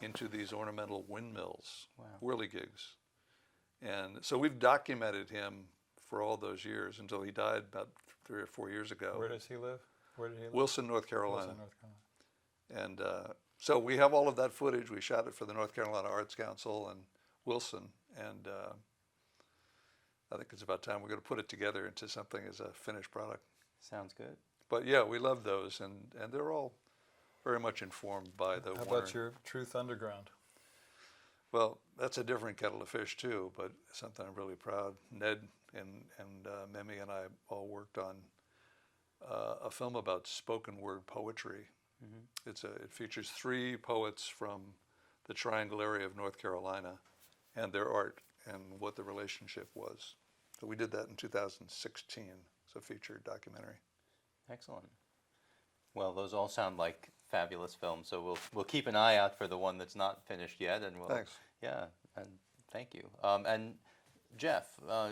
into these ornamental windmills, whirligigs. And so we've documented him for all those years until he died about 3 or 4 years ago. Where does he live? Where did he live? Wilson, North Carolina. Wilson, North Carolina. And so we have all of that footage. We shot it for the North Carolina Arts Council and Wilson. And I think it's about time we're going to put it together into something as a finished product. Sounds good. But yeah, we love those. And they're all very much informed by the How Warner. about your Truth Underground? Well, that's a different kettle of fish too, but something I'm really proud. Ned and Mimi and I all worked on a film about spoken word poetry. It features 3 poets from the Triangle area of North Carolina and their art and what the relationship was. So we did that in 2016. It's a featured documentary. Excellent. Well, those all sound like fabulous films. So we'll keep an eye out for the one that's not finished yet, and we'll. Thanks. Yeah, and thank you. And Jeff,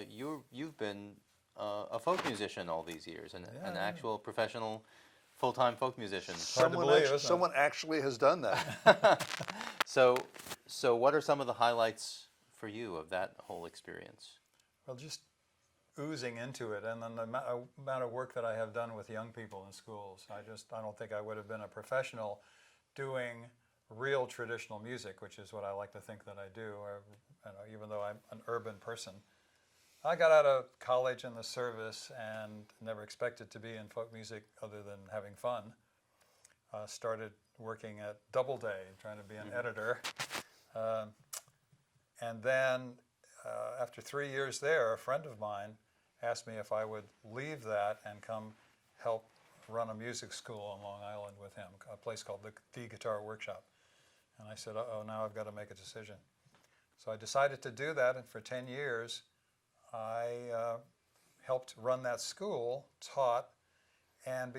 you've been a folk musician all these years, an actual professional, full-time folk musician. Hard to believe, isn't it? Someone actually has done that. So what are some of the highlights for you of that whole experience? Well, just oozing into it, and then the amount of work that I have done with young people in schools. I don't think I would have been a professional doing real traditional music, which is what I like to think that I do, even though I'm an urban person. I got out of college in the service and never expected to be in folk music other than having fun. Started working at Doubleday, trying to be an editor. And then after 3 years there, a friend of mine asked me if I would leave that and come help run a music school on Long Island with him, a place called the Guitar Workshop. And I said, uh-oh, now I've got to make a decision. So I decided to do that, and for 10 years, I helped run that school, taught, and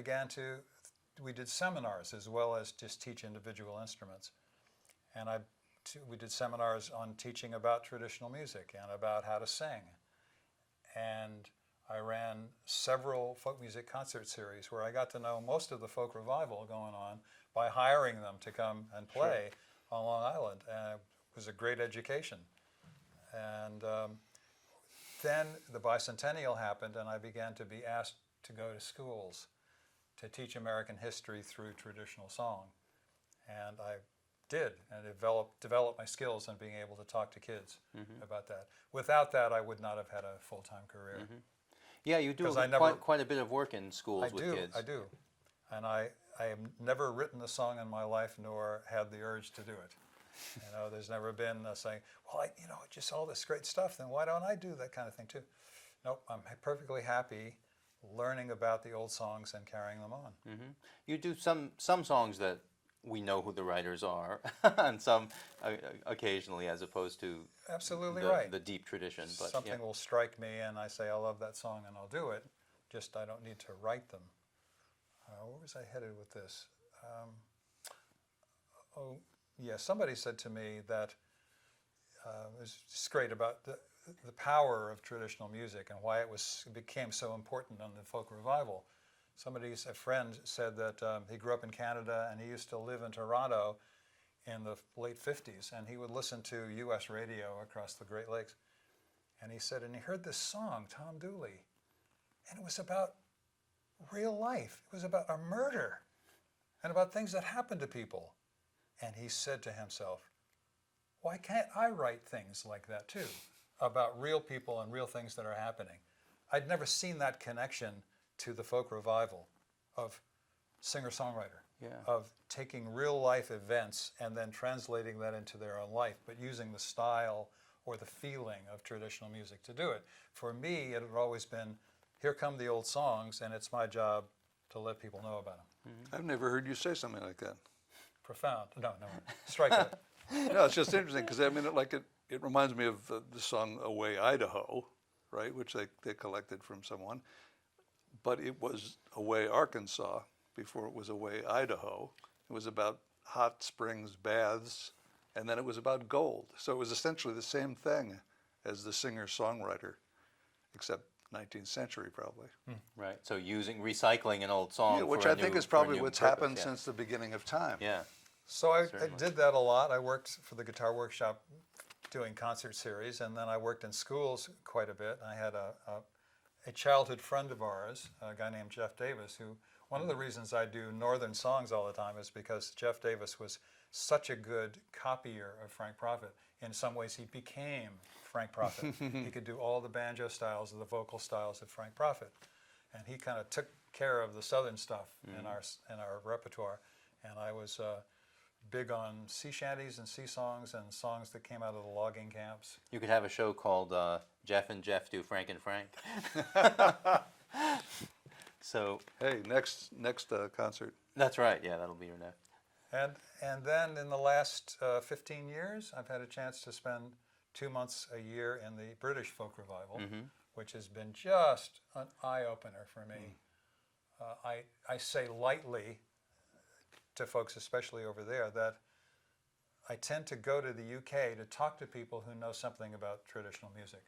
we did seminars as well as just teach individual instruments. And we did seminars on teaching about traditional music and about how to sing. And I ran several folk music concert series where I got to know most of the folk revival going on by hiring them to come and play on Long Island. And it was a great education. And then the bicentennial happened, and I began to be asked to go to schools to teach American history through traditional song. And I did, and developed my skills in being able to talk to kids about that. Without that, I would not have had a full-time career. Yeah, you do quite a bit of work in schools with kids. I do. And I have never written a song in my life, nor had the urge to do it. There's never been saying, well, just all this great stuff, then why don't I do that kind of thing too? Nope, I'm perfectly happy learning about the old songs and carrying them on. You do some songs that we know who the writers are, and some occasionally, as opposed to absolutely right, the deep tradition. But something will strike me, and I say I love that song, and I'll do it. Just I don't need to write them. Where was I headed with this? Somebody said to me that it was just great about the power of traditional music and why it became so important in the folk revival. A friend said that he grew up in Canada and he used to live in Toronto in the late 50s, and he would listen to U.S. radio across the Great Lakes. And he said, and he heard this song, Tom Dooley, and it was about real life. It was about a murder and about things that happened to people. And he said to himself, why can't I write things like that too, about real people and real things that are happening? I'd never seen that connection to the folk revival of singer-songwriter, of taking real life events and then translating that into their own life, but using the style or the feeling of traditional music to do it. For me, it had always been, here come the old songs, and it's my job to let people know about them. I've never heard you say something like that. Profound. No, strike that. No, it's just interesting because it reminds me of the song "Away Idaho," right, which they collected from someone, but it was "Away Arkansas" before it was "Away Idaho." It was about hot springs baths, and then it was about gold. So it was essentially the same thing as the singer-songwriter, except 19th century probably. Right. So recycling an old song, which for I a think new, is probably for a new what's purpose, happened since the beginning of time. Yeah. So I did that a lot. I worked for the Guitar Workshop doing concert series, and then I worked in schools quite a bit. I had a childhood friend of ours, a guy named Jeff Davis, who, one of the reasons I do Northern songs all the time is because Jeff Davis was such a good copier of Frank Prophet. In some ways, he became Frank Prophet. He could do all the banjo styles and the vocal styles of Frank Prophet. And he kind of took care of the Southern stuff in our repertoire. and I was big on sea shanties and sea songs and songs that came out of the logging camps. You could have a show called Jeff and Jeff Do Frank and Frank. So Hey, next concert. that's right. Yeah, that'll be your next. And then in the last 15 years, I've had a chance to spend 2 months a year in the British folk revival, which has been just an eye-opener for me. I say lightly to folks, especially over there, that I tend to go to the UK to talk to people who know something about traditional music.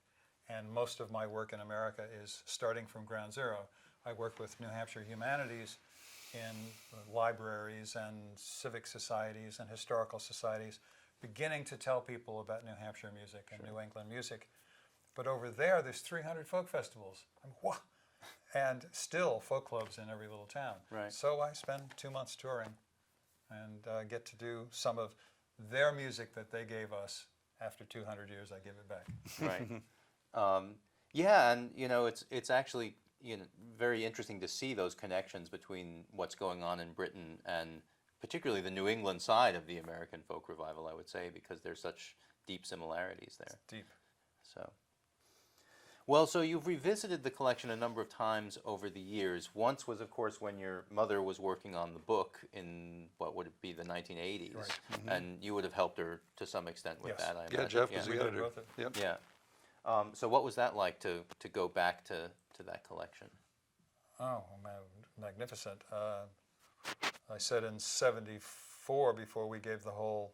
And most of my work in America is starting from ground zero. I work with New Hampshire Humanities in libraries and civic societies and historical societies, beginning to tell people about New Hampshire music and New England music. But over there's 300 folk festivals. What? And still folk clubs in every little town. Right. So I spend 2 months touring and get to do some of their music that they gave us. After 200 years, I give it back. Right. Yeah, and it's actually very interesting to see those connections between what's going on in Britain and particularly the New England side of the American folk revival, I would say, because there's such deep similarities there. It's deep. So, well, so you've revisited the collection a number of times over the years. Once was, of course, when your mother was working on the book in, what would it be, the 1980s? Right. And you would have helped her to some extent with Yes. that, I Yeah, imagine. Jeff was We the did editor. both of Yep. Yeah. So what was that like to go back to that collection? Oh, magnificent. I said in '74, before we gave the whole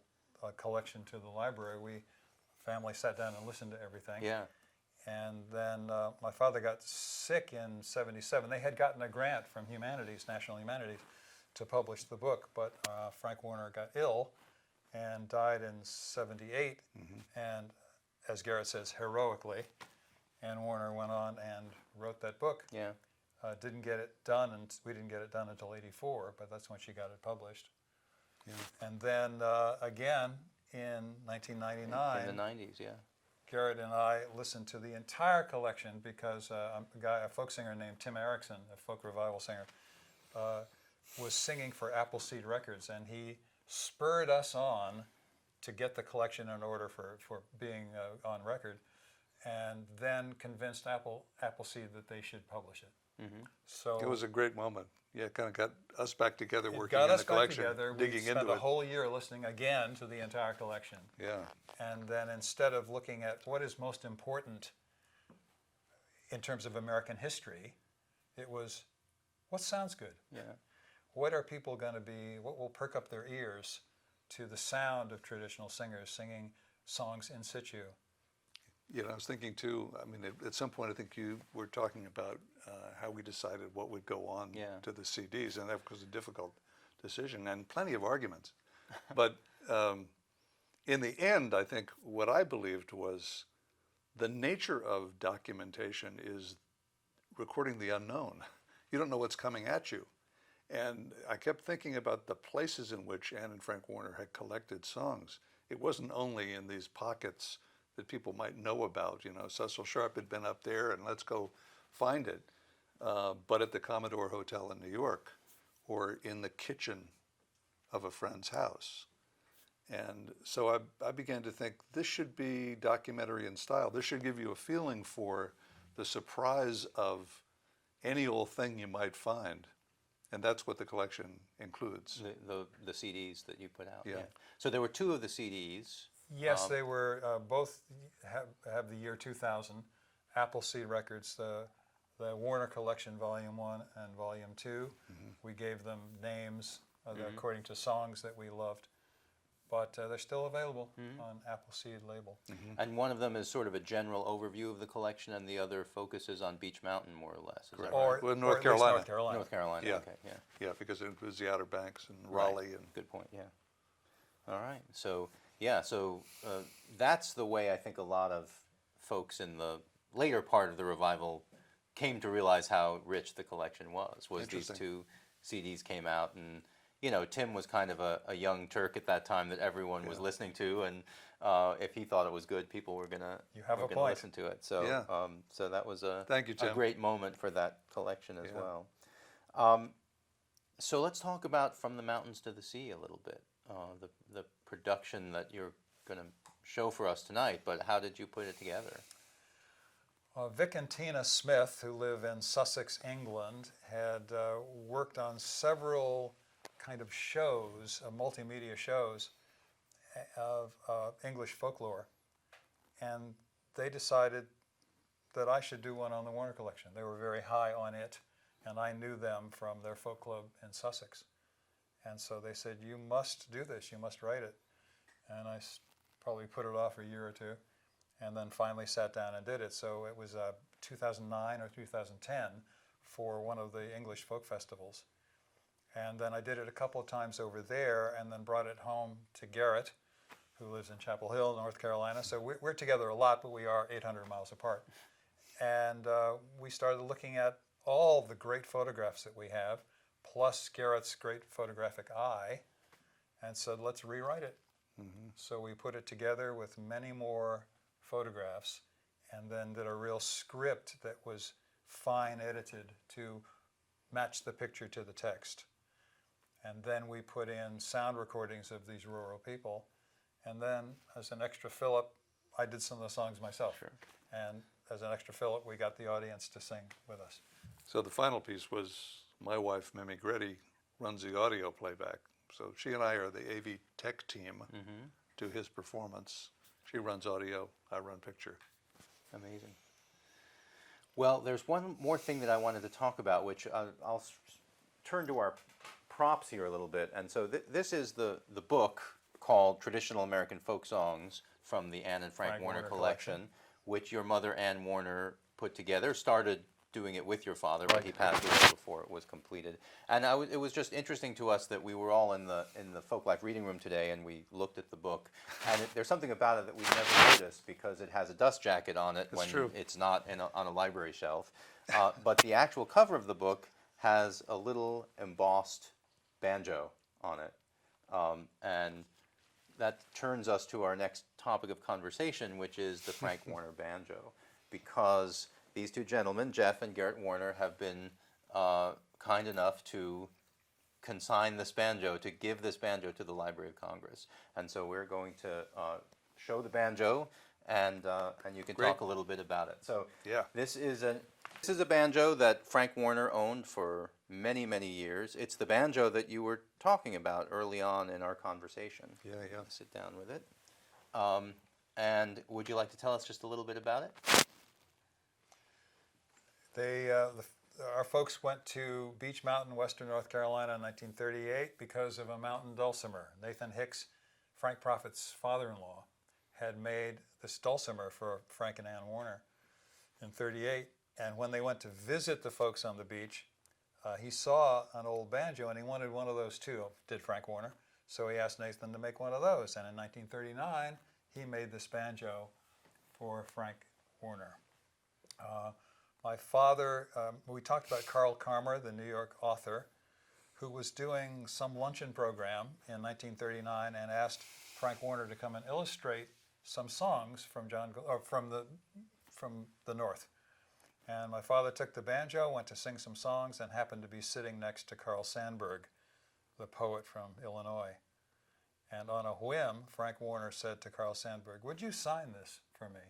collection to the library, family sat down and listened to everything. Yeah. And then my father got sick in '77. They had gotten a grant from Humanities, National Humanities, to publish the book, but Frank Warner got ill and died in '78. And as Gerret says, heroically. And Warner went on and wrote that book. Yeah. Didn't get it done, and we didn't get it done until '84, but that's when she got it published. Yeah. And then again in 1999, In the 90s, yeah. Gerret and I listened to the entire collection because a folk singer named Tim Erickson, a folk revival singer, was singing for Appleseed Records, and he spurred us on to get the collection in order for being on record, and then convinced Appleseed that they should publish it. So It was a great moment. Yeah, it kind of got us back together it working got in us the back collection, together. We digging spent into a it. whole year listening again to the entire collection. Yeah. And then instead of looking at what is most important in terms of American history, it was what sounds good. Yeah. What are people going to be, what will perk up their ears to the sound of traditional singers singing songs in situ? I was thinking too, I mean, at some point I think you were talking about how we decided what would go on to the CDs, and that was a difficult decision and plenty of arguments. But in the end, I think what I believed was the nature of documentation is recording the unknown. You don't know what's coming at you. And I kept thinking about the places in which Anne and Frank Warner had collected songs. It wasn't only in these pockets that people might know about, Cecil Sharp had been up there and let's go find it, but at the Commodore Hotel in New York or in the kitchen of a friend's house. And so I began to think this should be documentary in style. This should give you a feeling for the surprise of any old thing you might find. And that's what the collection includes. The CDs that you put out. Yeah. So there were two of the CDs. Yes, they were both have the year 2000, Appleseed Records, the Warner Collection Volume 1 and Volume 2. We gave them names according to songs that we loved, but they're still available on Appleseed label. And one of them is sort of a general overview of the collection, and the other focuses on Beach Mountain, more or less. Is that right? Well, or North at least Carolina. North Carolina. North Carolina. Yeah. Okay. Yeah. Yeah, because it includes the Outer Banks and Right. Raleigh. And Good point. Yeah. All right. So yeah. So that's the way I think a lot of folks in the later part of the revival came to realize how rich the collection was. Was these Interesting. two CDs came out, and Tim was kind of a young Turk at that time that everyone was listening to, and if he thought it was good, people were gonna You have a gonna point. listen to it. So Yeah. so that was Thank you, a Tim. great moment for that collection as Yeah. well. So let's talk about From the Mountains to the Sea a little bit. The production that you're going to show for us tonight, but how did you put it together? Vic and Tina Smith, who live in Sussex, England, had worked on several kind of shows, multimedia shows of English folklore, and they decided that I should do one on the Warner Collection. They were very high on it, and I knew them from their folk club in Sussex. And so they said, you must do this, you must write it. And I probably put it off a year or two, and then finally sat down and did it. So it was 2009 or 2010 for one of the English folk festivals. And then I did it a couple of times over there, and then brought it home to Gerret, who lives in Chapel Hill, North Carolina. So we're together a lot, but we are 800 miles apart. And we started looking at all the great photographs that we have, plus Gerret's great photographic eye, and said, let's rewrite it. Mm-hmm. So we put it together with many more photographs, and then did a real script that was fine edited to match the picture to the text. And then we put in sound recordings of these rural people. And then, as an extra fill-up, I did some of the songs myself. Sure. And as an extra fill-up, we got the audience to sing with us. So the final piece was my wife, Mimi Gretty, runs the audio playback. So she and I are the AV tech team to his performance. She runs audio, I run picture. Amazing. Well, there's one more thing that I wanted to talk about, which I'll turn to our props here a little bit. And so this is the book called Traditional American Folk Songs from the Anne and Frank Warner collection, which your mother, Anne Warner, put together, started doing it with your father, but he passed away before it was completed. And it was just interesting to us that we were all in the Folklife reading room today, and we looked at the book. And there's something about it that we've never noticed, because it has a dust jacket on it when it's not on a library shelf. But the actual cover of the book has a little embossed banjo on it. And that turns us to our next topic of conversation, which is the Frank Warner banjo, because these two gentlemen, Jeff and Gerret Warner, have been kind enough to consign this banjo, to give this banjo to the Library of Congress. And so we're going to show the banjo, and you can talk a little bit about it. So this is a banjo that Frank Warner owned for many, many years. It's the banjo that you were talking about early on in our conversation. Yeah. Sit down with it. And would you like to tell us just a little bit about it? Our folks went to Beech Mountain, western North Carolina in 1938 because of a mountain dulcimer. Nathan Hicks, Frank Prophet's father-in-law, had made this dulcimer for Frank and Anne Warner in 38. And when they went to visit the folks on the beach, he saw an old banjo, and he wanted one of those too, did Frank Warner. So he asked Nathan to make one of those. And in 1939, he made this banjo for Frank Warner. My father, we talked about Carl Karmer, the New York author, who was doing some luncheon program in 1939 and asked Frank Warner to come and illustrate some songs from the North. And my father took the banjo, went to sing some songs, and happened to be sitting next to Carl Sandburg, the poet from Illinois. And on a whim, Frank Warner said to Carl Sandburg, "Would you sign this for me?"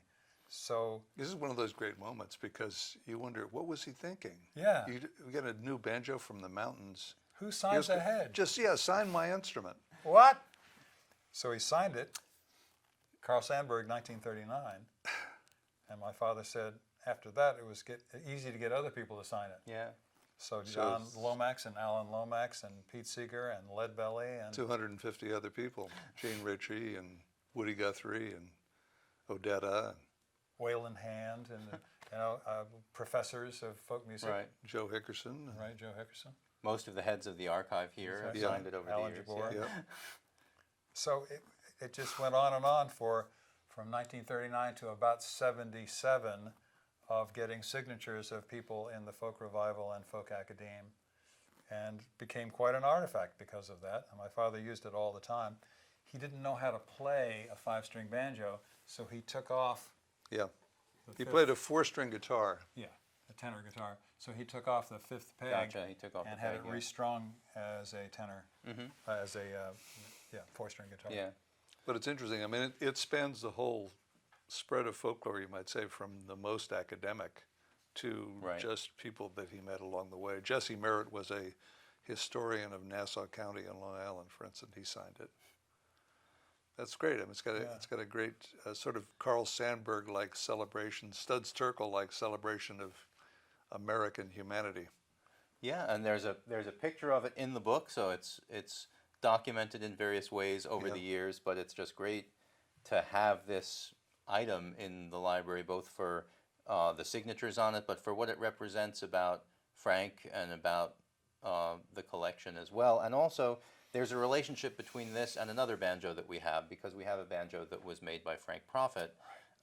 So this is one of those great moments, because you wonder, what was he thinking? Yeah. You get a new banjo from the mountains. Who signs ahead? Just, sign my instrument. What? So he signed it, Carl Sandburg, 1939. And my father said, after that, it was easy to get other people to sign it. Yeah. So John Lomax and Alan Lomax and Pete Seeger and Leadbelly and 250 other people. Gene Ritchie and Woody Guthrie and Odetta. And Waylon Hand and professors of folk music. Right. Joe Hickerson. Right, Joe Hickerson. Most of the heads of the archive here have signed it over Alan the years. Jabor. Yeah. So it just went on and on from 1939 to about 77 of getting signatures of people in the folk revival and folk academe, and became quite an artifact because of that. And my father used it all the time. He didn't know how to play a 5-string banjo, so he took off. Yeah. He played a 4-string guitar. Yeah, a tenor guitar. So he took off the fifth peg Gotcha, he took off and the had peg, it yeah. restrung as a tenor, as a four-string guitar. Yeah. But it's interesting. I mean, it spans the whole spread of folklore, you might say, from the most academic to Right. just people that he met along the way. Jesse Merritt was a historian of Nassau County on Long Island, for instance. He signed it. That's great. I mean, it's got a great sort of Carl Sandburg-like celebration, Studs Terkel-like celebration of American humanity. Yeah, and there's a picture of it in the book, so it's documented in various ways over the years, but it's just great to have this item in the library, both for the signatures on it, but for what it represents about Frank and about the collection as well. And also, there's a relationship between this and another banjo that we have, because we have a banjo that was made by Frank Prophet,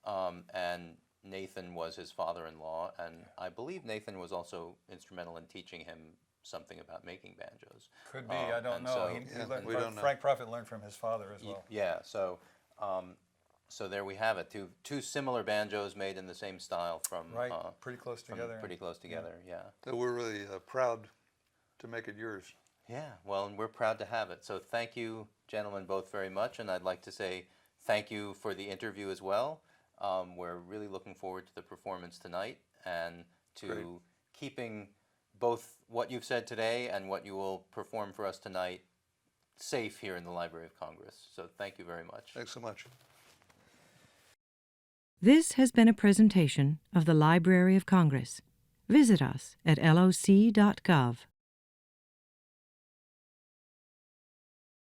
and Nathan was his father-in-law, and I believe Nathan was also instrumental in teaching him something about making banjos. Could be, I don't and know. so- we don't know. Frank Prophet learned from his father as well. Yeah, so so there we have it. Two similar banjos made in the same style from Right, pretty close from together. pretty close together. Yeah. So we're really proud to make it yours. Yeah. Well, and we're proud to have it. So thank you, gentlemen, both very much, and I'd like to say thank you for the interview as well. We're really looking forward to the performance tonight and to Great. keeping both what you've said today and what you will perform for us tonight safe here in the Library of Congress. So thank you very much. Thanks so much. This has been a presentation of the Library of Congress. Visit us at loc.gov.